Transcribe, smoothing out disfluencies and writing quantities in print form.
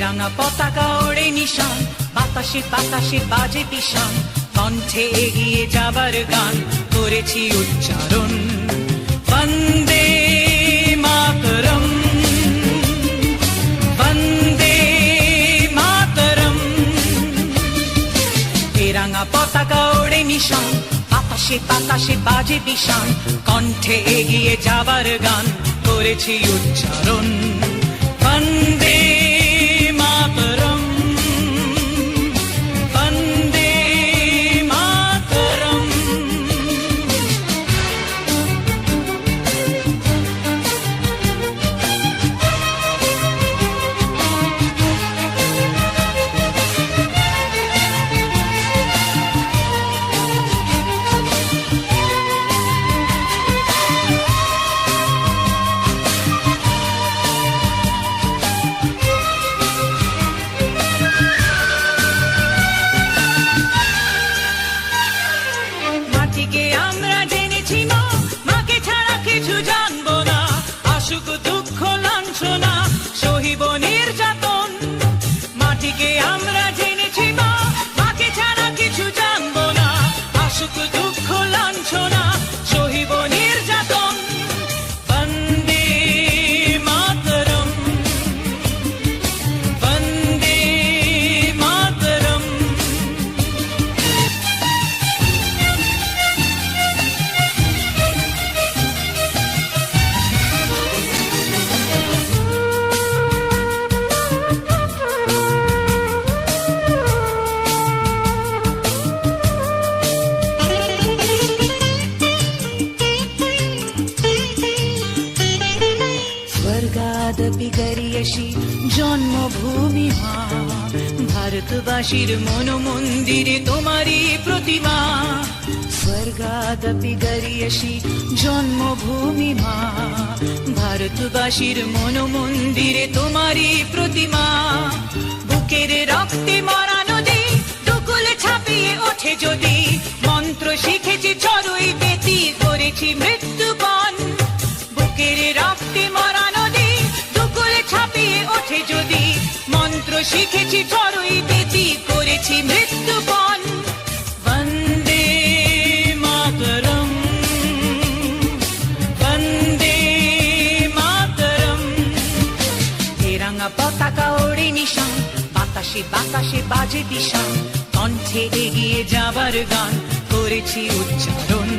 রাঙা পতাকা ওড়ে নিশান, বাতাসে বাতাসে বাজে পিশান, কণ্ঠে এগিয়ে যাবার গান করেছি উচ্চারণ। বন্দে মাতরম, বন্দে মাতরম। এ রাঙা পতাকা ওড়ে নিশান, বাতাসে বাতাসে বাজে পিশান, কণ্ঠে এগিয়ে যাবার গান করেছি উচ্চারণ। বন্দে মাতরম, বন্দে মাতরম। মাটিকে আমরা জেনেছি মা, মাকে ছাড়া কিছু জানবো না। আসুক দুঃখ লাঞ্ছনা, সহিব নির্যাতন। মাটিকে আমরা জেনেছি মা, মাকে ছাড়া কিছু জানবো না। আসুক দুঃখ লাঞ্ছনা, সহিব নির্যাতন। বন্দে মাতরম, বন্দে মাতরম। স্বর্গাদপি গরিয়সী জন্মভূমি মা, ভারতবাসীর মন মন্দিরে তোমারই প্রতিমা। স্বর্গাদপি গরিয়সী জন্মভূমি মা, ভারতবাসীর মন মন্দিরে তোমারই প্রতিমা। বুকের রক্তে মরা নদী দুকুলে ছাপিয়ে ওঠে যদি, মন্ত্র শিখেছি চড়ুই বেতি করেছি মৃত্যুপণ। বুকের রক্তে মরা নদী দুকুলে ছাপিয়ে ওঠে যদি, মন্ত্র শিখেছি চড়ুই বেতি করেছি মৃত্যুপণ। বন্দে মাতরম, বন্দে মাতরম। এ রাঙা পতাকা ওড়ে নিশান, বাতাসে বাতাসে বাজে পিশান, কণ্ঠে এগিয়ে যাবার গান করেছি উচ্চারণ।